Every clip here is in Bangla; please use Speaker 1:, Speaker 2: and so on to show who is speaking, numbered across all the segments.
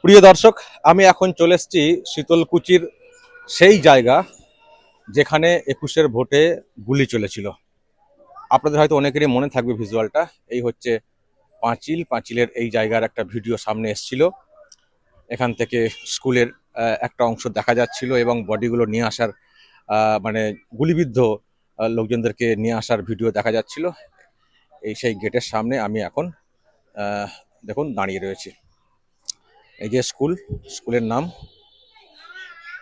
Speaker 1: প্রিয় দর্শক, আমি এখন চলে এসেছি শীতলকুচির সেই জায়গা যেখানে ২১-এর ভোটে গুলি চলেছিল। আপনাদের হয়তো অনেকেরই মনে থাকবে ভিজুয়ালটা। এই হচ্ছে পাঁচিলের এই জায়গার একটা ভিডিও সামনে এসেছিল। এখান থেকে স্কুলের একটা অংশ দেখা যাচ্ছিল এবং বডিগুলো নিয়ে আসার মানে গুলিবিদ্ধ লোকজনদেরকে নিয়ে আসার ভিডিও দেখা যাচ্ছিল। এই সেই গেটের সামনে আমি এখন দেখুন দাঁড়িয়ে রয়েছি। এই যে স্কুলের নাম,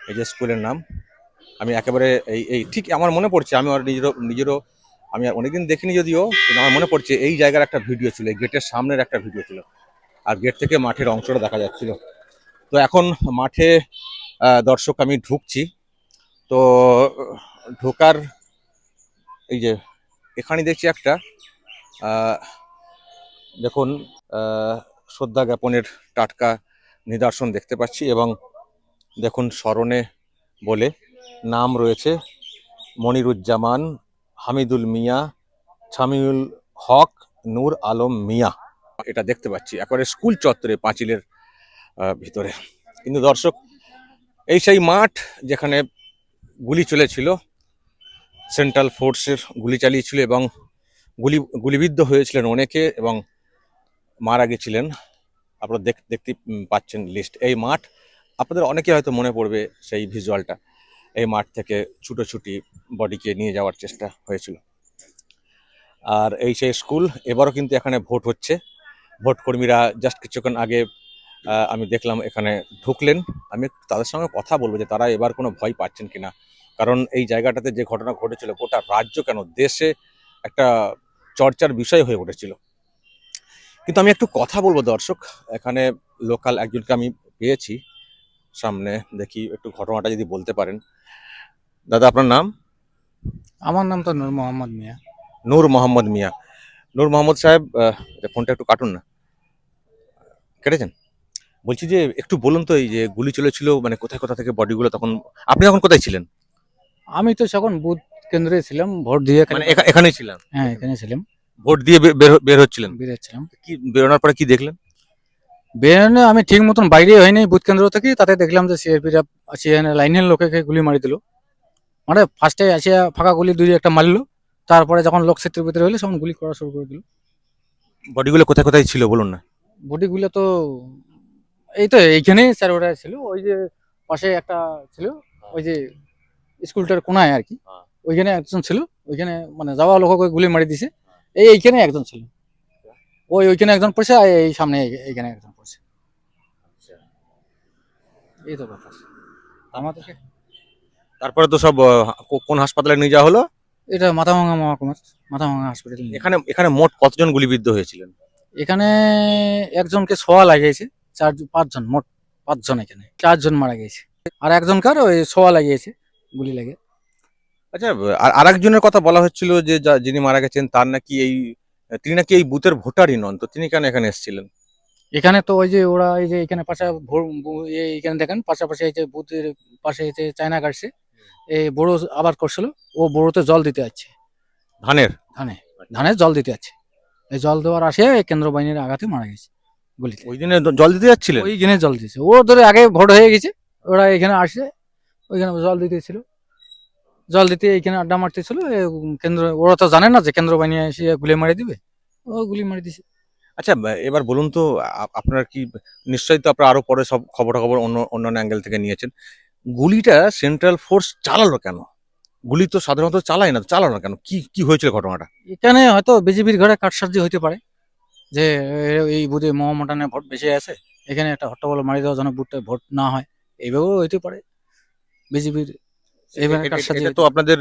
Speaker 1: এই যে স্কুলের নাম। আমি একেবারে এই ঠিক আমার মনে পড়ছে, আমি আর নিজেরও আমি আর অনেকদিন দেখিনি যদিও, কিন্তু আমার মনে পড়ছে এই জায়গার একটা ভিডিও ছিল, এই গেটের সামনের একটা ভিডিও ছিল, আর গেট থেকে মাঠের অংশটা দেখা যাচ্ছিল। তো এখন মাঠে দর্শক আমি ঢুকছি। তো ঢোকার এই যে এখানে দেখছি একটা দেখুন শ্রদ্ধা জ্ঞাপনের টাটকা নিদর্শন দেখতে পাচ্ছি, এবং দেখুন স্মরণে বলে নাম রয়েছে মনিরুজ্জামান, হামিদুল মিয়া, ছামিউল হক, নূর আলম মিয়া। এটা দেখতে পাচ্ছি একেবারে স্কুল চত্বরে পাঁচিলের ভিতরে। কিন্তু দর্শক, এই সেই মাঠ যেখানে গুলি চলেছিল, সেন্ট্রাল ফোর্সের গুলি চালিয়েছিল এবং গুলিবিদ্ধ হয়েছিলেন অনেকে এবং মারা গেছিলেন। আপনারা দেখতে পাচ্ছেন লিস্ট। এই মাঠ আপনাদের অনেকে হয়তো মনে পড়বে সেই ভিজুয়ালটা। এই মাঠ থেকে ছুটোছুটি বডিকে নিয়ে যাওয়ার চেষ্টা হয়েছিল। আর এই সেই স্কুল। এবারও কিন্তু এখানে ভোট হচ্ছে। ভোট কর্মীরা জাস্ট কিছুক্ষণ আগে আমি দেখলাম এখানে ঢুকলেন। আমি তাদের সঙ্গে কথা বলবো যে তারা এবার কোনো ভয় পাচ্ছেন কিনা, কারণ এই জায়গাটাতে যে ঘটনা ঘটেছিল গোটা রাজ্য কেন দেশে একটা চর্চার বিষয় হয়ে উঠেছিল। কিন্তু আমি একটু কথা বলবো দর্শক, এখানে লোকাল একজনকে আমি পেয়েছি সামনে। দেখি একটু ঘটনাটা যদি বলতে পারেন। দাদা, আপনার নাম?
Speaker 2: আমার নাম তো নূর মোহাম্মদ মিয়া।
Speaker 1: নূর মোহাম্মদ মিয়া। নূর মোহাম্মদ সাহেব, ফোনটা একটু কাটুন না। কেটেছেন? বলছি যে একটু বলুন তো, এই যে গুলি চলেছিল মানে কোথায় কোথা থেকে বডিগুলো, তখন আপনি তখন কোথায় ছিলেন?
Speaker 2: আমি তো তখন বুথ কেন্দ্রে ছিলাম, ভোট দিয়ে খালি
Speaker 1: মানে এখানেই ছিলাম?
Speaker 2: হ্যাঁ এখানে ছিলাম,
Speaker 1: ভোট দিয়ে বের হচ্ছিলেন?
Speaker 2: বেরোচ্ছিলাম।
Speaker 1: কি বেরোনোর পরে কি দেখলেন?
Speaker 2: বেরোনে আমি ঠিক মতন বাইরে হয়নি বুথ কেন্দ্র থেকে, তাতে দেখলাম যে সিআরপিরা সিএনএ লাইনের লোকে গুলি মারি দিল। মানে ফার্স্টে আসিয়া ফাঁকা গুলি দুই একটা মারলো, তারপরে যখন লোক ক্ষেত্রের ভিতরে হলো তখন গুলি করা শুরু করে দিল।
Speaker 1: বডিগুলো কোথায় কোথায় ছিল বলুন না।
Speaker 2: বডিগুলো তো এই তো এইখানেই স্যার ওরা ছিল, ওই যে পাশে একটা ছিল, ওই যে স্কুলটার কোনায় আর কি, ওইখানে একজন ছিল। ওইখানে মানে যাওয়া লোককে গুলি মারি দিছে। এইখানে একজন ছিল, ওইখানে একজন পড়ছে, আর এই সামনে এইখানে একজন পড়ছে। এই তো ব্যাপার আমাদেরকে।
Speaker 1: তারপরে তো সব কোন হাসপাতালে নিয়ে যাওয়া হলো?
Speaker 2: এটা মাথাভাঙা মহকুমার মাথাভাঙা হসপিটাল।
Speaker 1: এখানে এখানে মোট কতজন গুলিবিদ্ধ হয়েছিলেন?
Speaker 2: এখানে একজনকে ছোঁয়া লাগিয়েছে, পাঁচজন, মোট পাঁচজন, এখানে চারজন মারা গেছে, আর একজনকার ওই ছোঁয়া লাগিয়েছে গুলি লাগে।
Speaker 1: আচ্ছা, আর আরেকজনের কথা বলা হচ্ছিল যে যিনি মারা গেছেন তার নাকি তিনি নাকি এই বুথের ভোটারই নন, তো তিনি কেন এখানে এসেছিলেন?
Speaker 2: এখানে তো ওই যে ওরা এই যে এখানে পাশা এইখানে দেখেন পাশাপাশি এই যে বুথের পাশে এই যে চায়না কাটছে, এই বড় আবার করছিল, ও বড়তে জল দিতে যাচ্ছে।
Speaker 1: ধানের?
Speaker 2: ধানে ধানে জল দিতে যাচ্ছে, এই জল দেওয়ার আসে এই কেন্দ্র বাহিনীর আঘাতে মারা গেছে গুলিতে।
Speaker 1: ওই দিনে জল দিতে যাচ্ছিলেন?
Speaker 2: ওইখানে জল দিয়েছে, ও ধরে আগে ভোট হয়ে গেছে, ওরা এখানে আসে, ওইখানে জল দিতেছিল, জল দিতে এইখানে আড্ডা মারতেছিল। কেন্দ্র ওরা তো জানে না যে কেন্দ্র বাহিনী এসে গুলি মারি দিবে, ও গুলি মারি দিছে।
Speaker 1: আচ্ছা, এবার বলুন তো, আপনার কি নিশ্চয়ই তো আপনারা আরো পরে সব খবরাখবর অন্যান্য অ্যাঙ্গেল থেকে নিয়েছেন। গুলিটা সেন্ট্রাল ফোর্স চালালো কেন? গুলি তো সাধারণত চালায় না, চালানো কেন? কি কি হয়েছিল ঘটনাটা?
Speaker 2: এখানে হয়তো বিজেপির ঘরে কারসাজি হইতে পারে, যে এই বুধে মহামডানে ভোট বেশি আছে, এখানে একটা হট্টগোল মারি দেওয়া যেন বুথটা ভোট না হয়, এইভাবেও হইতে পারে বিজেপির। এইভাবে কারসাজি
Speaker 1: এটা তো
Speaker 2: হইতে পারে,
Speaker 1: আপনাদের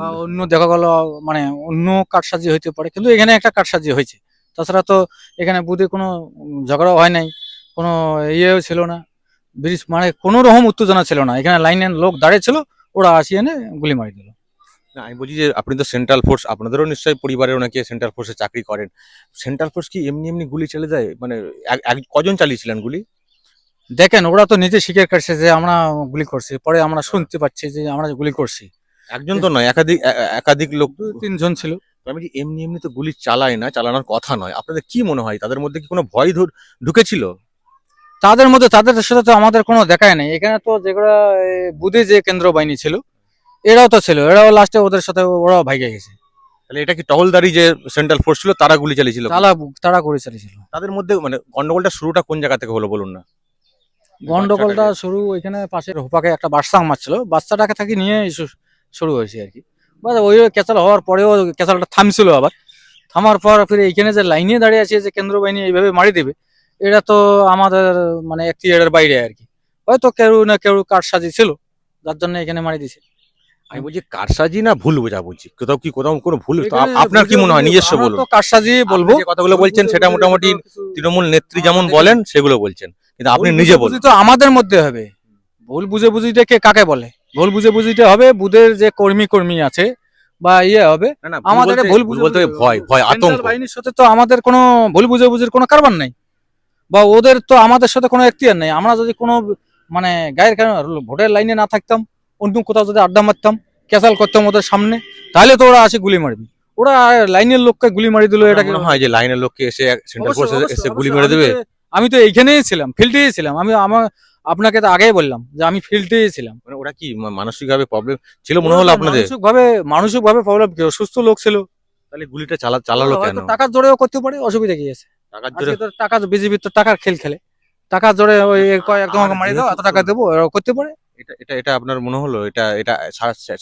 Speaker 2: বা অন্য দেখা গেল মানে অন্য কারসাজি হইতে পারে, কিন্তু এখানে একটা কারসাজি হয়েছে। তাছাড়া তো এখানে বুথে কোনো ঝগড়া হয় নাই, কোনো ইয়েও ছিল না, ব্রিজ মানে কোনো রকম উত্তেজনা ছিল না, এখানে লাইনের লোক দাঁড়িয়ে ছিল, ওরা আসি এনে গুলি মারি দিল।
Speaker 1: না, আমি বলছি যে আপনি তো সেন্ট্রাল ফোর্স, আপনাদেরও নিশ্চয়ই পরিবারের অনেকে সেন্ট্রাল ফোর্সে চাকরি করেন। সেন্ট্রাল ফোর্স কি এমনি এমনি গুলি চলে যায়? মানে কজন চালিয়েছিলেন গুলি?
Speaker 2: দেখেন ওরা তো নিজে স্বীকার করছে যে আমরা গুলি করছি, পরে আমরা শুনতে পাচ্ছি যে আমরা গুলি করছি।
Speaker 1: একজন তো নয়, একাধিক লোক।
Speaker 2: দুই তিনজন ছিল।
Speaker 1: আমি বলছি এমনি এমনি তো গুলি চালায় না, চালানোর কথা নয়। আপনাদের কি মনে হয় তাদের মধ্যে কি কোনো ভয় ঢুকেছিল?
Speaker 2: তাদের সাথে তো আমাদের কোনো দেখাই নেই। এখানে তো যেগুলা বুধে যে কেন্দ্র বাহিনী ছিল, এরাও তো ছিল, এরাও লাস্টে ওদের সাথে ওরাও ভাইগে গেছে।
Speaker 1: তাহলে এটা কি টহলদারি যে সেন্ট্রাল ফোর্স ছিল তারা গুলি চালিয়েছিল?
Speaker 2: তারা করে চালিয়েছিল।
Speaker 1: তাদের মধ্যে মানে গন্ডগোলটা শুরুটা কোন জায়গা থেকে হলো বলুন না? ওই
Speaker 2: গন্ডগোলটা
Speaker 1: বাচ্চাটাকে-
Speaker 2: শুরু ওইখানে পাশের হোপাকে একটা বাদশাং মারছিল, বাচ্চাটাকে থাকি নিয়ে শুরু হয়েছে আর কি। বাস ওই ক্যাচাল হওয়ার পরেও ক্যাচালটা থামছিল, আবার থামার পর ফিরে এইখানে যে লাইনে দাঁড়িয়ে আছে যে কেন্দ্র বাহিনী এইভাবে মারি দেবে, এটা তো আমাদের মানে এখতিয়ারের বাইরে আর কি। হয়তো কেউ না কেউ কারসাজি ছিল, যার জন্য এখানে মারি দিছে।
Speaker 1: আমি বলছি কারসাজি না ভুল বোঝাবুঝি, কোথাও কোনো ভুল তো
Speaker 2: এখানে
Speaker 1: আপনার কি মনে হয় নিজস্ব
Speaker 2: আমরা
Speaker 1: বলুন?
Speaker 2: তো কারসাজি বলবো।
Speaker 1: আপনি যে কথাগুলো বলছেন সেটা মোটামুটি তৃণমূল নেত্রী যেমন
Speaker 2: দেখুন,
Speaker 1: বলেন সেগুলো বলছেন, কিন্তু আপনি
Speaker 2: ভুল
Speaker 1: নিজে
Speaker 2: বুঝাবুঝি
Speaker 1: বলুন।
Speaker 2: তো আমাদের মধ্যে হবে। ভুল বুঝে বুঝিটা কে কাকে বলে? ভুল বুঝে বুঝিটা হবে বুধের যে কর্মী আছে বা ইয়ে হবে।
Speaker 1: না না,
Speaker 2: আমাদের ভুল
Speaker 1: ভুল
Speaker 2: বুঝে
Speaker 1: বলতে ভয় ভয়
Speaker 2: সেন্ট্রাল
Speaker 1: আতঙ্ক।
Speaker 2: বাহিনীর সাথে তো আমাদের কোনো ভুল বুঝাবুঝির কোনো কারবার নাই, বা ওদের তো আমাদের সাথে কোনো এখতিয়ার নেই। আমরা যদি কোনো মানে গায়ের কারণে ভোটের লাইনে না থাকতাম, অন্য কোথাও যদি আড্ডা মারতাম, ক্যাসাল করতাম ওদের সামনে, তাহলে তো ওরা আসে গুলি মারবে। ওরা লাইনের লোককে গুলি মারি দিল,
Speaker 1: আপনার
Speaker 2: এটাকে
Speaker 1: মনে হয় যে লাইনের লোককে এসে সেন্ট্রাল
Speaker 2: অবশ্যই
Speaker 1: ফোর্স
Speaker 2: অবশ্যই
Speaker 1: এসে গুলি
Speaker 2: অবশ্যই
Speaker 1: মেরে দেবে?
Speaker 2: আমি তো এইখানেই ছিলাম, ফিল্ডেই ছিলাম। আপনাকে তো আগেই বললাম যে আমি ফিল্ডেই ছিলাম।
Speaker 1: মানে ওরা কি মানসিকভাবে প্রবলেম ছিল মনে হলো আপনাদের?
Speaker 2: মানসিক ভাবে প্রবলেম, কেউ সুস্থ লোক ছিল।
Speaker 1: তাহলে গুলিটা চালালো কেন?
Speaker 2: হয়তো টাকার জোরেও করতে পারে, অসুবিধা কি আছে?
Speaker 1: টাকার জোরে?
Speaker 2: আজকে তো টাকা, বিজেপির তো টাকার খেল খেলে, টাকার জোরে ওই কয় এক তোমাকে
Speaker 1: আর
Speaker 2: মারি দাও,
Speaker 1: যেহেতু
Speaker 2: এত টাকা দেবো, এরাও করতে পারে।
Speaker 1: এটা এটা এটা আপনার মনে হলো এটা এটা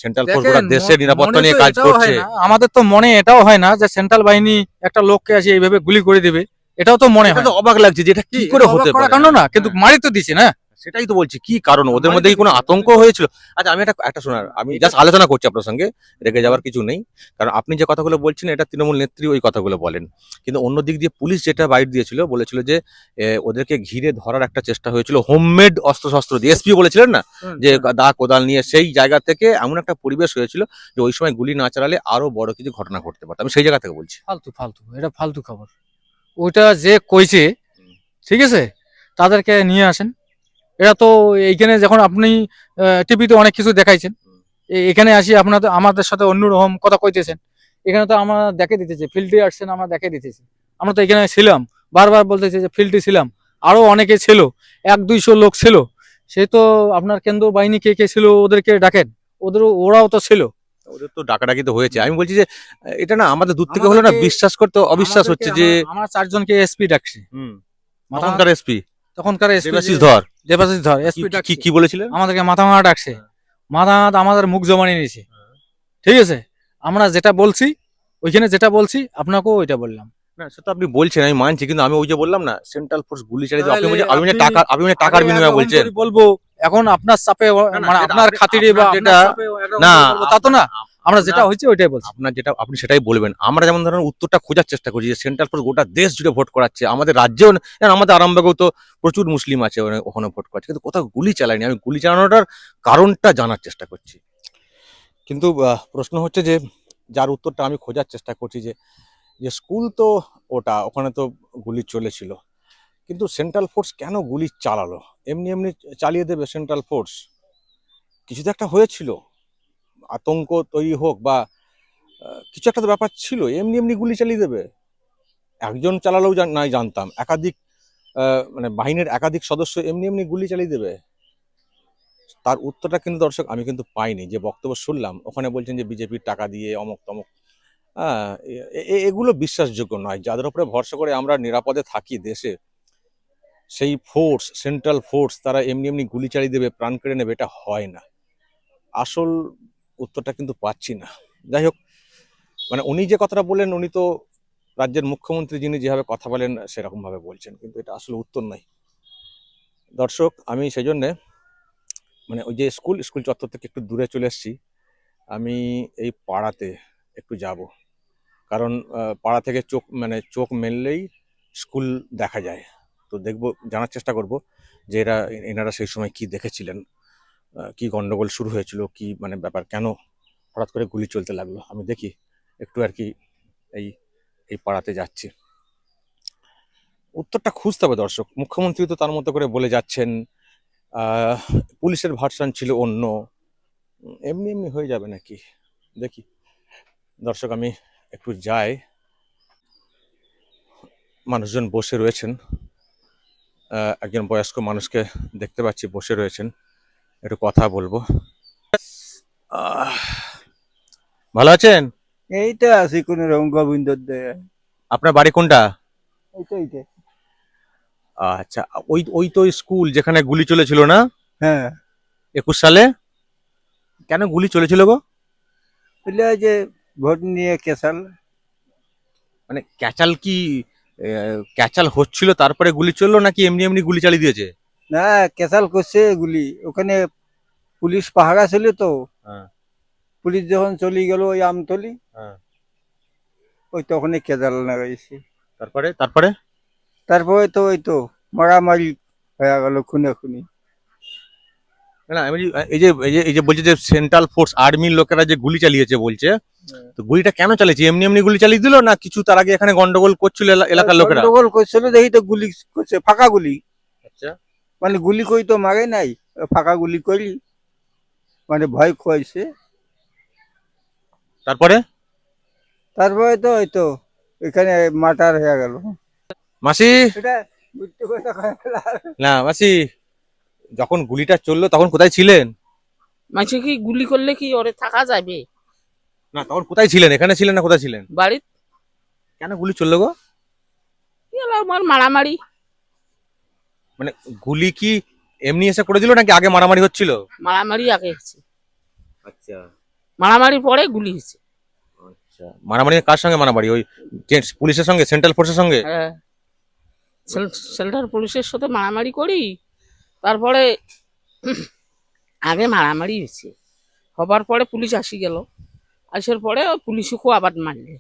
Speaker 1: সেন্ট্রাল ফোর্স গোটা
Speaker 2: দেখেন,
Speaker 1: দেশের নিরাপত্তা
Speaker 2: মনে
Speaker 1: নিয়ে
Speaker 2: তো
Speaker 1: কাজ
Speaker 2: এটাও
Speaker 1: করছে?
Speaker 2: হয় না, আমাদের তো মনে এটাও হয় না যে সেন্ট্রাল বাহিনী একটা লোককে আসে এইভাবে গুলি করে দিবে, এটাও তো মনে
Speaker 1: এটা
Speaker 2: হয়
Speaker 1: তো
Speaker 2: না।
Speaker 1: অবাক লাগছে যে এটা কি
Speaker 2: এটা
Speaker 1: করে
Speaker 2: অবাক
Speaker 1: হতে
Speaker 2: করার
Speaker 1: পারে।
Speaker 2: কারণ না, কিন্তু
Speaker 1: হ্যাঁ,
Speaker 2: মারি তো দিছে না।
Speaker 1: সেটাই তো বলছি কি কারণ ওদের
Speaker 2: মারি
Speaker 1: মধ্যে
Speaker 2: তো
Speaker 1: কি কোনো
Speaker 2: দিছে।
Speaker 1: আতঙ্ক হয়েছিল? আচ্ছা আমি একটা শোনার, আমি
Speaker 2: এটা
Speaker 1: জাস্ট আলোচনা করছি আপনার সঙ্গে, রেগে যাওয়ার কিছু নেই। কারণ আপনি যে কথাগুলো বলছেন এটা তৃণমূল নেত্রী ওই কথাগুলো বলেন, কিন্তু অন্য দিক দিয়ে পুলিশ যেটা বাইট দিয়েছিল, বলেছিল যে ওদেরকে ঘিরে ধরার একটা চেষ্টা হয়েছিল হোমমেড অস্ত্র দিয়ে, এসপি বলেছিলেন না যে দা কোদাল নিয়ে, সেই জায়গা থেকে এমন একটা পরিবেশ হয়েছিল যে ওই সময় গুলি না চালালে আরো বড় কিছু ঘটনা ঘটতে পারত। আমি সেই জায়গা থেকে বলছি।
Speaker 2: ফালতু ফালতু, এটা ফালতু খবর। ওইটা যে কইছে, ঠিক আছে, তাদেরকে নিয়ে আসেন। এরা তো এইখানে যখন আপনি টিভিতে অনেক কিছু দেখাইছেন, এখানে আসি আপনাদের আমাদের সাথে অন্যরকম কথা কইতেছেন। এখানে তো আমরা দেখে দিতেছি, ফিল্ডে আসছেন, আমরা দেখে দিতেছি। আমরা তো এখানে ছিলাম, বারবার বলতেছি যে ফিল্ডে ছিলাম, আরো অনেকে ছিল, 100-200 লোক ছিল। সে তো আপনার কেন্দ্র বাহিনী কে কে ছিল ওদেরকে ডাকেন, ওরাও তো ছিল।
Speaker 1: ওদের তো ডাকাডাকি তো হয়েছে, আমি বলছি যে এটা না আমাদের দূর থেকে হলো না, বিশ্বাস করতে অবিশ্বাস হচ্ছে যে
Speaker 2: আমার 4 জনকে এসপি ডাকছে।
Speaker 1: হুম
Speaker 2: মাথা
Speaker 1: তখনকার এসপি
Speaker 2: তখনকার এসপি
Speaker 1: দেবাশিস ধর
Speaker 2: দেবাশিস ধর
Speaker 1: কি
Speaker 2: এসপি
Speaker 1: কি
Speaker 2: ডাকছে,
Speaker 1: কি বলেছিলেন?
Speaker 2: আমাদেরকে মাথা মারা ডাকছে। মাথা আমাদের মুখ জমানি নিয়েছে, ঠিক আছে। আমরা যেটা বলছি, ওইখানে যেটা বলছি আপনাকেও ওইটা বললাম।
Speaker 1: না সে তো আপনি বলছেন আমি মানছি, কিন্তু আমি ওই যে বললাম না সেন্ট্রাল ফোর্স গুলি চালিয়ে দিল, আপনি
Speaker 2: তাহলে
Speaker 1: বলছেন আপনি মানে টাকার
Speaker 2: আগে
Speaker 1: বিনিময়ে
Speaker 2: একরকম
Speaker 1: বলছেন।
Speaker 2: করে বলবো, এখন আপনার চাপে
Speaker 1: না, না,
Speaker 2: মানে
Speaker 1: সেটা
Speaker 2: আপনার খাতিরে বা
Speaker 1: আপনার
Speaker 2: আপনার
Speaker 1: যেটা
Speaker 2: চাপে একরকম
Speaker 1: না
Speaker 2: করে বলবো তা তো না। আমরা যেটা
Speaker 1: আপনার
Speaker 2: হয়েছে ওইটাই বলছি।
Speaker 1: আপনার যেটা আপনি সেটাই বলবেন। আমরা যেমন ধরেন উত্তরটা খোঁজার চেষ্টা করছি যে সেন্ট্রাল ফোর্স গোটা দেশ জুড়ে ভোট করাচ্ছে, আমাদের রাজ্যেও আমাদের আরামবাগেও তো প্রচুর মুসলিম আছে, ওখানে ভোট করাচ্ছে, কিন্তু কোথাও গুলি চালায়নি। আমি গুলি চালানোটার কারণটা জানার চেষ্টা করছি। কিন্তু প্রশ্ন হচ্ছে যে যার উত্তরটা আমি খোঁজার চেষ্টা করছি যে যে স্কুল তো ওখানে তো গুলি চলেছিল, কিন্তু সেন্ট্রাল ফোর্স কেন গুলি চালালো? এমনি এমনি চালিয়ে দেবে সেন্ট্রাল ফোর্স? কিছু তো একটা হয়েছিল, আতঙ্ক তৈরি হোক বা কিছু একটা তো ব্যাপার ছিল, এমনি এমনি গুলি চালিয়ে দেবে? একজন চালালেও নাই জানতাম, একাধিক মানে বাহিনীর একাধিক সদস্য এমনি এমনি গুলি চালিয়ে দেবে? তার উত্তরটা কিন্তু দর্শক আমি কিন্তু পাইনি। যে বক্তব্য শুনলাম ওখানে বলছেন যে বিজেপির টাকা দিয়ে অমুক তমুক। হ্যাঁ, এগুলো বিশ্বাসযোগ্য নয়। যাদের উপরে ভরসা করে আমরা নিরাপদে থাকি দেশে, সেই ফোর্স সেন্ট্রাল ফোর্স তারা এমনি এমনি গুলি চালিয়ে দেবে, প্রাণ কেড়ে নেবে, এটা হয় না। আসল উত্তরটা কিন্তু পাচ্ছি না। যাই হোক, মানে উনি যে কথাটা বললেন, উনি তো রাজ্যের মুখ্যমন্ত্রী, যিনি যেভাবে কথা বলেন সেরকম ভাবে বলছেন, কিন্তু এটা আসলে উত্তর নয়। দর্শক আমি সেই জন্যে মানে ওই যে স্কুল চত্বর থেকে একটু দূরে চলে এসেছি। আমি এই পাড়াতে একটু যাব, কারণ পাড়া থেকে চোখ মেললেই স্কুল দেখা যায়। তো দেখব, জানার চেষ্টা করব যে এনারা সেই সময় কি দেখেছিলেন, কি গন্ডগোল শুরু হয়েছিল, কি মানে ব্যাপার, কেন হঠাৎ করে গুলি চলতে লাগলো। আমি দেখি একটু আর কি এই এই পাড়াতে যাচ্ছি, উত্তরটা খুঁজতে হবে। দর্শক মুখ্যমন্ত্রী তো তার মতো করে বলে যাচ্ছেন, আহ, পুলিশের ভার্সন ছিল অন্য, এমনি এমনি হয়ে যাবে নাকি? দেখি দর্শক, আমি একটু যাই। মানুষজন বসে রয়েছেন, একজন বয়স্ক মানুষকে দেখতে পাচ্ছি বসে রয়েছেন, একটু কথা বলবো। আহ, ভালো আছেন?
Speaker 3: এই তো আছি কোন রকম গোবিন্দর দয়া।
Speaker 1: আপনার বাড়ি কোনটা?
Speaker 3: এইটা
Speaker 1: আচ্ছা, ওই ওই তো স্কুল যেখানে গুলি চলেছিল না
Speaker 3: হ্যাঁ,
Speaker 1: 21 সালে? কেন গুলি চলেছিল গো?
Speaker 3: বললে ওই যে ভোট নিয়ে কেসাল।
Speaker 1: মানে ক্যাচাল কি ক্যাচাল হচ্ছিল তারপরে গুলি চললো, নাকি এমনি এমনি গুলি চালিয়ে দিয়েছে?
Speaker 3: না, কেসাল করছে গুলি ওখানে, পুলিশ পাহারা ছিল তো।
Speaker 1: হ্যাঁ,
Speaker 3: পুলিশ যখন চলে গেল ওই আমতলি,
Speaker 1: হ্যাঁ।
Speaker 3: ওই তখনই কেসাল লাগাইছে।
Speaker 1: তারপরে তারপরে
Speaker 3: তারপরে তো ওই তো মারামারি হয়ে গেল, খুনাখুনি।
Speaker 1: না, আমি এই যে বলছে যে সেন্ট্রাল ফোর্স আর্মির লোকেরা যে গুলি চালিয়েছে বলছে, তো গুলিটা কেন চালিয়েছে? এমনি এমনি গুলি চালিয়ে দিল, না কিছু তার আগে এখানে গন্ডগোল করছিল এলাকার লোকেরা?
Speaker 3: গন্ডগোল করছিল দেখি তো গুলি করছে, ফাঁকা গুলি।
Speaker 1: আচ্ছা।
Speaker 3: মানে গুলি করি তো মারে নাই, ফাঁকা গুলি করি, মানে ভয় খুয়াইছে।
Speaker 1: তারপরে
Speaker 3: তারপরে তো ওই তো এখানে মার্টার হয়ে গেল।
Speaker 1: মাসি,
Speaker 3: এটা বুঝতে কথা কয় না।
Speaker 1: না মাসি, যখন গুলিটা চললো তখন কোথায় ছিলেন?
Speaker 4: মাঝে কি গুলি করলে কি ওরে থাকা যাবে?
Speaker 1: না, তখন কোথায় ছিলেন? এখানে ছিলেন না কোথায় ছিলেন?
Speaker 4: বাড়ির
Speaker 1: কেন গুলি চললো গো?
Speaker 4: আমার মারামারি।
Speaker 1: মানে গুলি কি এমনি এসে করে দিল নাকি আগে মারামারি হচ্ছিল?
Speaker 4: মারামারি আগে হয়েছে,
Speaker 1: আচ্ছা,
Speaker 4: মারামারি পরে গুলি হয়েছে।
Speaker 1: আচ্ছা। মারামারি কার সঙ্গে মারামারি? ওই পুলিশের সঙ্গে, সেন্ট্রাল ফোর্সের সঙ্গে?
Speaker 4: হ্যাঁ, সেন্ট্রাল পুলিশের সাথে মারামারি করি, তারপরে আগে মারামারি হয়েছে, হবার পরে পুলিশ আসি গেল, আসার পরে ওই পুলিশকেও আবার মারলে,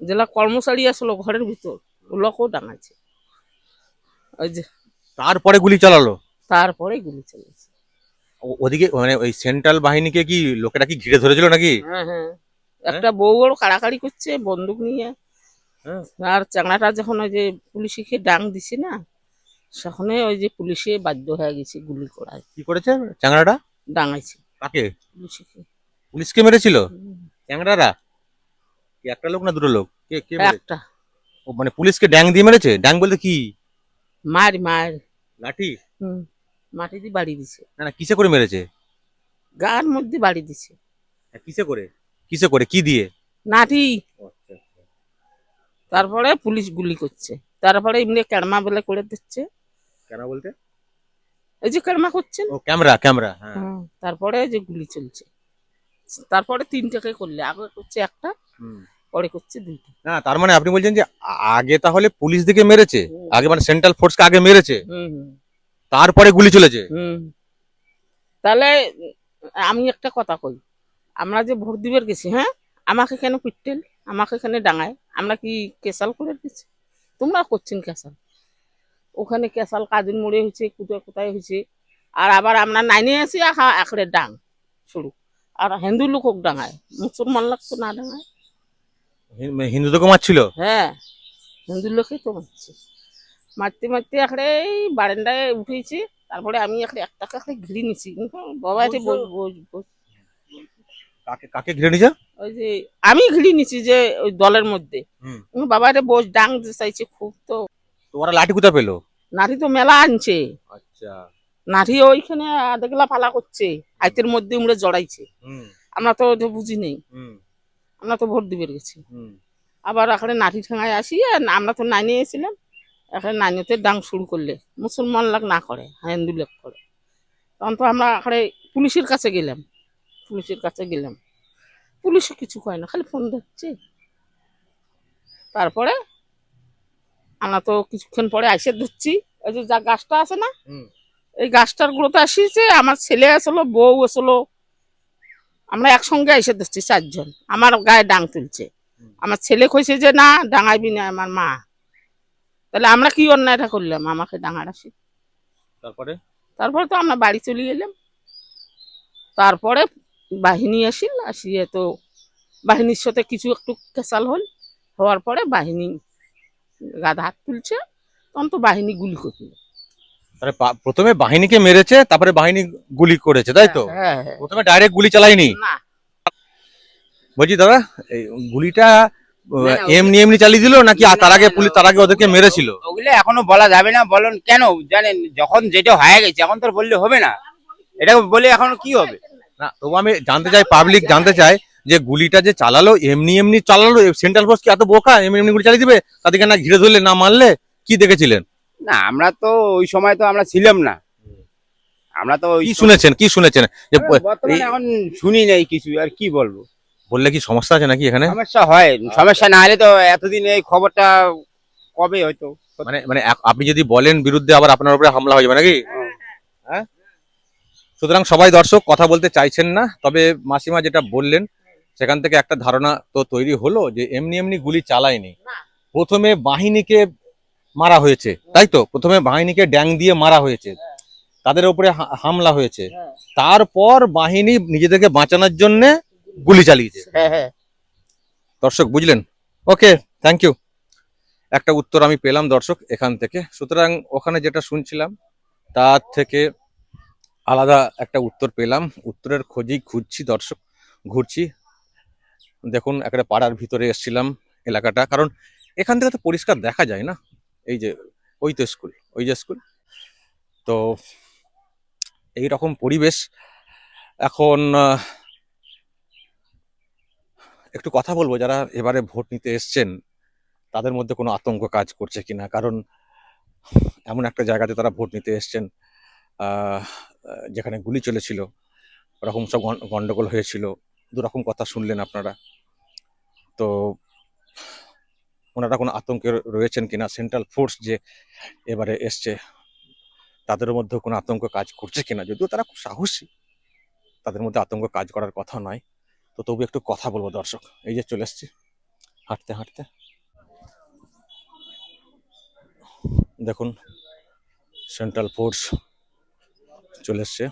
Speaker 4: যেগুলা কর্মচারী আসলো ঘরের ভিতর ওগুলোকেও ডাঙাচ্ছে। ওই যে
Speaker 1: তারপরে গুলি চালালো?
Speaker 4: তারপরে গুলি চলেছে।
Speaker 1: ওদিকে মানে ওই সেন্ট্রাল বাহিনীকে কি লোকেরা কি ঘিরে ধরেছিল নাকি?
Speaker 4: হ্যাঁ হ্যাঁ, একটা বউ বড় কাড়াকাড়ি করছে বন্দুক নিয়ে।
Speaker 1: হ্যাঁ।
Speaker 4: আর চাংড়াটা যখন ওই যে পুলিশকে ডাং দিছে না, সেখানে ওই যে পুলিশে বাধ্য হয়ে গেছে গুলি করায়,
Speaker 1: কি করেছে চ্যাংড়াটা?
Speaker 4: ডাঙাইছে
Speaker 1: কাকে?
Speaker 4: পুলিশকে।
Speaker 1: পুলিশকে মেরেছিল চ্যাংড়ারা? কি একটা লোক না দুটো লোক? কে কে মেরেছে?
Speaker 4: একটা
Speaker 1: ও মানে পুলিশকে ড্যাং দিয়ে মেরেছে? ড্যাং বলতে কি?
Speaker 4: মার মার
Speaker 1: লাঠি?
Speaker 4: হুম, মাটি দিয়ে বাড়ি দিছে,
Speaker 1: না না, কিসে করে মেরেছে?
Speaker 4: গার মধ্যে বাড়ি দিছে।
Speaker 1: হ্যাঁ, কিসে করে? কিসে করে কি দিয়ে?
Speaker 4: নাঠি।
Speaker 1: ও, আচ্ছা, আচ্ছা।
Speaker 4: তারপরে পুলিশ গুলি করছে, তারপরে এমনি ক্যারমা বেলা করে দিচ্ছে,
Speaker 1: কেন বলতে?
Speaker 4: এই যে ক্যারমা করছেন।
Speaker 1: ও ক্যামেরা ক্যামেরা, হ্যাঁ।
Speaker 4: তারপরে যে গুলি চলছে, তারপরে তিনটাকে করলে, আগে করছে একটা,
Speaker 1: হুম।
Speaker 4: পরে করছে দুইটা।
Speaker 1: না, তার মানে আপনি বলছেন যে আগে তাহলে পুলিশ দিকে মেরেছে,
Speaker 4: হুম।
Speaker 1: আগে মানে সেন্ট্রাল ফোর্সকে আগে মেরেছে,
Speaker 4: হুম হুম
Speaker 1: তারপরে গুলি চলেছে?
Speaker 4: হুম। তাহলে আমি একটা কথা কই, আমরা যে ভোট দিবার গেছি, হ্যাঁ, আমাকে কেন পিটতেন, আমাকে এখানে ডাঙায়, আমরা কি কেসাল করে দিচ্ছি? তোমরা করছেন কেসাল, ওখানে কেসাল কাজিন মোড়ে হয়েছে, কোথায় কোথায় হয়েছে, আর আবার আমরা নাইনে আছি একড়ে ডাং শুরু, আর হিন্দু লোক ডাঙায়, মুসলমান লোক তো না ডাঙায়।
Speaker 1: হিন্দুদেরকে মারছিল?
Speaker 4: হ্যাঁ, হিন্দু লোকে তো মারছে, মারতে মারতে একড়ে এই বারান্দায় উঠেছি, তারপরে আমি একটাকে ঘিরে নিছি, বাবা এতে বস বস বস।
Speaker 1: কাকে কাকে ঘিরে নিছে?
Speaker 4: ওই যে আমি ঘিরে নিছি যে ওই দলের মধ্যে,
Speaker 1: হুম।
Speaker 4: বাবা রে বস, ডাং দিতে চাইছে খুব, তো
Speaker 1: তো ওরা লাঠি কোথা পেলো?
Speaker 4: নাঠি তো মেলা আনছে,
Speaker 1: আচ্ছা।
Speaker 4: নাঠি ওইখানে দেখলা পালা করছে, আইতের মধ্যে উমড়ে জড়াইছে,
Speaker 1: হুম।
Speaker 4: আমরা তো ওটা বুঝি নেই,
Speaker 1: হুম।
Speaker 4: আমরা তো ভোট দিবে গেছি।
Speaker 1: হুম।
Speaker 4: আবার এখানে নাঠি ঠাঙায় আসি, আর আমরা তো নাইনে এসেছিলাম, এখানে নাইনেতে ডাং শুরু করলে, মুসলমান লোক না করে, হিন্দু লোক করে, তখন তো আমরা এখানে পুলিশের কাছে গেলাম, পুলিশও কিছু কয় না, খালি ফোন ধরছে। তারপরে আমরা তো কিছুক্ষণ পরে আইসে ধরছি, ওই যে যা গাছটা আছে না,
Speaker 1: হুম।
Speaker 4: এই গাছটার গুলোতে আসিছে, আমার ছেলে আসলো, বউ আসলো, আমরা একসঙ্গে এসে ধরছি চারজন, আমার গায়ে ডাং তুলছে, আমার ছেলে কইছে যে না ডাঙাইবি না আমার মা, তাহলে আমরা কি অন্যায়টা করলাম, আমাকে ডাঙার আসি।
Speaker 1: তারপরে
Speaker 4: তারপরে তো আমরা বাড়ি চলে গেলাম, তারপরে বাহিনী আসিয়ে তো বাহিনীর সাথে কিছু একটু কেসাল হওয়ার পরে বাহিনী গাদা হাত তুলছে, তখন তো বাহিনী গুলি করছিল।
Speaker 1: তাহলে প্রথমে বাহিনীকে মেরেছে, তারপরে বাহিনী গুলি করেছে, তাই তো?
Speaker 4: হ্যাঁ হ্যাঁ।
Speaker 1: প্রথমে ডাইরেক্ট গুলি চালায়নি?
Speaker 4: না,
Speaker 1: বলছি দাদা, এই গুলিটা
Speaker 3: না,
Speaker 1: এমনি এমনি চালিয়ে দিল নাকি তার আগে পুলিশ তার আগে ওদেরকে মেরেছিল?
Speaker 3: ওগুলো এখনো বলা যাবে না। বলুন কেন জানেন, যখন যেটা হয়ে গেছে এখন তো আর বললে হবে না, এটা বলে এখন কি হবে?
Speaker 1: না, তবু আমি জানতে চাই, পাবলিক জানতে চায় যে গুলিটা যে চালালো এমনি এমনি চালালো, সেন্ট্রাল ফোর্স কি এত বোকা এমনি এমনি গুলি চালিয়ে দিবে? তাদেরকে না ঘিরে ধরলে না মারলে? কি দেখেছিলেন?
Speaker 3: না, আমরা তো ওই সময় তো আমরা ছিলাম না, আমরা তো ওই
Speaker 1: কি শুনেছেন, কি শুনেছেন যে
Speaker 3: বর্তমানে এখন শুনি নাই কিছু, আর কি বলবো।
Speaker 1: বললে কি সমস্যা আছে নাকি এখানে?
Speaker 3: সমস্যা হয়, সমস্যা না হলে তো এতদিন এই খবরটা কবে হয়তো।
Speaker 1: মানে মানে আপনি যদি বলেন বিরুদ্ধে আবার আপনার উপরে হামলা হয়ে যাবে নাকি? হ্যাঁ, সুতরাং সবাই দর্শক কথা বলতে চাইছেন না, তবে মাসিমা যেটা বললেন সেখান থেকে একটা ধারণা তো তৈরি হলো যে এমনি এমনি গুলি চালায়নি। প্রথমে বাহিনীকে মারা হয়েছে, তাই তো? প্রথমে বাহিনীকে ড্যাং দিয়ে মারা হয়েছে, তাদের উপরে হামলা হয়েছে, তারপর বাহিনী নিজেদেরকে বাঁচানোর জন্য গুলি চালিয়েছে।
Speaker 3: হ্যাঁ।
Speaker 1: দর্শক বুঝলেন? ওকে, থ্যাংক ইউ। একটা উত্তর আমি পেলাম দর্শক এখান থেকে। সুতরাং ওখানে যেটা শুনছিলাম তার থেকে আলাদা একটা উত্তর পেলাম, উত্তরের খোঁজেই খুঁজছি দর্শক, ঘুরছি। দেখুন একটা পাড়ার ভিতরে এসেছিলাম এলাকাটা, কারণ এখান থেকে তো পরিষ্কার দেখা যায় না। এই যে ওই তো স্কুল, ওই যে স্কুল, তো এই রকম পরিবেশ। এখন একটু কথা বলবো যারা এবারে ভোট নিতে এসছেন তাদের মধ্যে কোনো আতঙ্ক কাজ করছে কিনা, কারণ এমন একটা জায়গাতে তারা ভোট নিতে এসছেন আহ, যেখানে গুলি চলেছিল, ওরকম সব গন্ডগোল হয়েছিল, দুরকম কথা শুনলেন আপনারা। তো ওনারা কোনো আতঙ্কে রয়েছেন কিনা, সেন্ট্রাল ফোর্স যে এবারে এসছে তাদের মধ্যে কোনো আতঙ্ক কাজ করছে কিনা, যদিও তারা খুব সাহসী, তাদের মধ্যে আতঙ্ক কাজ করার কথা নয়, তো তবু একটু কথা বলবো দর্শক। এই যে চলে এসছি হাঁটতে হাঁটতে, দেখুন সেন্ট্রাল ফোর্স চলে এসছে,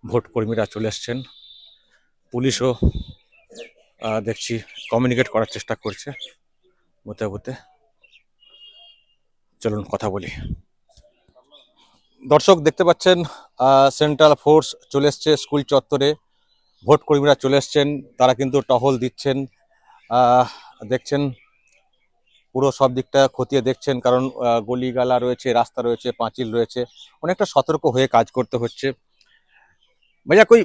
Speaker 1: ভোট কর্মীরা চলে এসছেন, পুলিশও দেখছি কমিউনিকেট করার চেষ্টা করছে বলতে বলতে। চলুন কথা বলি। দর্শক দেখতে পাচ্ছেন সেন্ট্রাল ফোর্স চলে এসছে স্কুল চত্বরে, ভোট কর্মীরা চলে এসছেন, তারা কিন্তু টহল দিচ্ছেন, দেখছেন পুরো সব দিকটা খতিয়ে দেখছেন, কারণ গলিগালা রয়েছে, রাস্তা রয়েছে, পাঁচিল রয়েছে, অনেকটা সতর্ক হয়ে কাজ করতে হচ্ছে। भैया कोई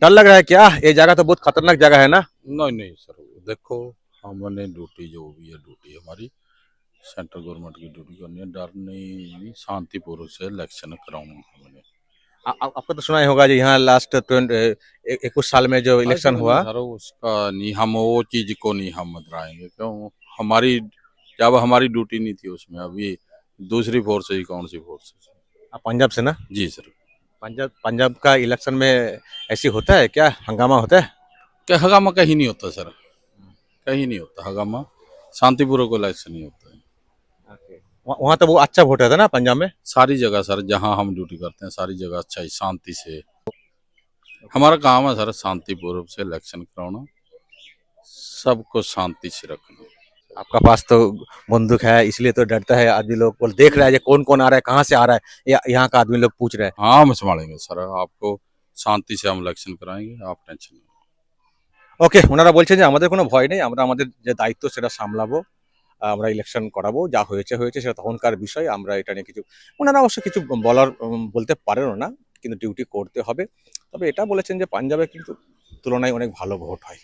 Speaker 1: डर लग रहा है क्या? ये जगह तो बहुत खतरनाक जगह है ना?
Speaker 5: नहीं नहीं सर, देखो हमने ड्यूटी जो भी है ड्यूटी हमारी सेंट्रल गवर्नमेंट की ड्यूटी करनी है, डर नहीं, शांतिपूर्वक से इलेक्शन कराऊंगा हमने।
Speaker 1: आपको तो सुना ही होगा जी, यहाँ लास्ट 21 साल में जो इलेक्शन
Speaker 5: ऐसा
Speaker 1: हुआ।
Speaker 5: नहीं सर, उसका नहीं, हम वो चीज को नहीं हम बताएंगे, क्यों? हमारी जब हमारी ड्यूटी नहीं थी उसमें, अभी दूसरी फोर्स है, कौन सी फोर्स है?
Speaker 1: आप पंजाब से ना?
Speaker 5: जी सर।
Speaker 1: पंजाब का इलेक्शन में ऐसी होता है क्या, हंगामा होता है?
Speaker 5: क्या हंगामा? कहीं नहीं होता सर, कहीं नहीं होता हंगामा, शांतिपूर्वक इलेक्शन नहीं होता है
Speaker 1: वहाँ तो वो अच्छा वोट है ना पंजाब में?
Speaker 5: सारी जगह सर, जहाँ हम ड्यूटी करते हैं सारी जगह अच्छा ही शांति से हमारा काम है सर, शांतिपूर्वक से इलेक्शन कराना, सबको शांति से रखना।
Speaker 1: आपका पास तो बंदूक है इसलिए तो डरता है आदमी लोग, बोल देख रहा है कौन कौन आ रहा है, कहाँ से आ रहा है, यहाँ का आदमी लोग पूछ रहे हैं।
Speaker 5: हाँ हम संभालेंगे सर, आपको शांति से हम इलेक्शन कराएंगे, आप टेंशन नहीं।
Speaker 1: ওকে, ওনারা বলছেন যে আমাদের কোনো ভয় নেই, আমরা আমাদের যে দায়িত্ব সেটা সামলাবো, আমরা ইলেকশন করাবো, যা হয়েছে হয়েছে, সেটা তখনকার বিষয়, আমরা এটা নিয়ে কিছু, ওনারা অবশ্য কিছু বলার বলতে পারেনও না, কিন্তু ডিউটি করতে হবে। তবে এটা বলেছেন যে পাঞ্জাবে কিন্তু তুলনায় অনেক ভালো ভোট হয়।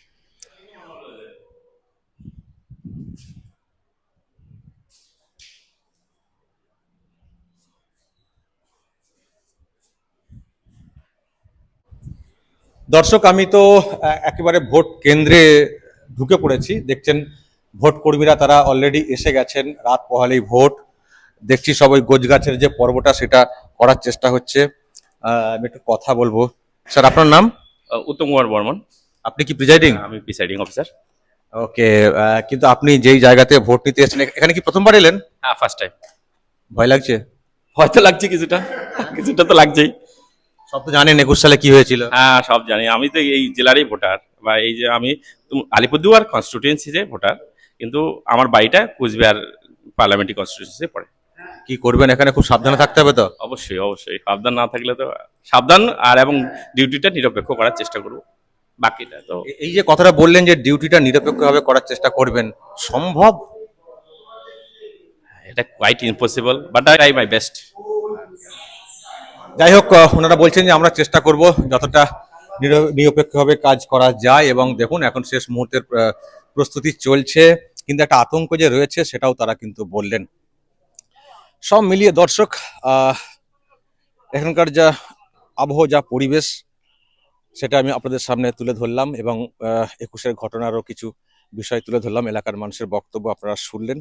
Speaker 1: দর্শক আমি তো একেবারে ভোট কেন্দ্রে ঢুকে পড়েছি, দেখছেন ভোট কর্মীরা তারা অলরেডি এসে গেছেন, রাত পোহালেই ভোট, দেখছি সবাই গোছগাছের যে পর্বটা সেটা করার চেষ্টা হচ্ছে। আমি একটু কথা বলবো। স্যার আপনার নাম?
Speaker 6: উত্তম কুমার বর্মন।
Speaker 1: আপনি কি প্রিজাইডিং?
Speaker 6: আমি প্রিসাইডিং অফিসার।
Speaker 1: ওকে, কিন্তু আপনি যেই জায়গাতে ভোট নিতে এসেছেন এখানে কি প্রথমবার এলেন?
Speaker 6: হ্যাঁ, ফার্স্ট টাইম।
Speaker 1: ভয় লাগছে?
Speaker 6: হয়তো লাগছে কিছুটা, কিছুটা তো লাগছেই।
Speaker 1: সব তো জানেন 21 সালে কি হয়েছিল।
Speaker 6: হ্যাঁ, সব জানি। আমি তো এই জেলারই ভোটার, বা এই যে আমি আলিপুরদুয়ার কনস্টিটিউয়েন্সিতে ভোটার, কিন্তু আমার বাড়িটা কুচবিহার পার্লামেন্টারি কনস্টিটিউয়েন্সিতে পড়ে।
Speaker 1: কি করবেন এখানে? খুব সাবধানে থাকতে হবে তো?
Speaker 6: অবশ্যই অবশ্যই, সাবধান না থাকলে তো, সাবধান আর এবং ডিউটিটা নিরপেক্ষ করার চেষ্টা করব। বাকিটা তো
Speaker 1: এই যে কথাটা বললেন যে ডিউটিটা নিরপেক্ষভাবে করার চেষ্টা করবেন, সম্ভব?
Speaker 6: এটা quite impossible, but I try my best.
Speaker 1: যাই হোক, ওনারা বলছেন যে আমরা চেষ্টা করব যতটা নিরপেক্ষভাবে কাজ করা যায়, এবং দেখুন এখন শেষ মুহূর্তের প্রস্তুতি চলছে, কিন্তু একটা আতঙ্ক যে রয়েছে সেটাও তারা কিন্তু বললেন। সব মিলিয়ে দর্শক, এখানকার যা আবহাওয়া, যা পরিবেশ, সেটা আমি আপনাদের সামনে তুলে ধরলাম, এবং 21-এর ঘটনারও কিছু বিষয় তুলে ধরলাম, এলাকার মানুষের বক্তব্য আপনারা শুনলেন।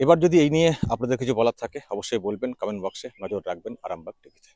Speaker 1: এবার যদি এই নিয়ে আপনাদের কিছু বলার থাকে অবশ্যই বলবেন, কমেন্ট বক্সে নজর রাখবেন আরামবাগ টিভিতে।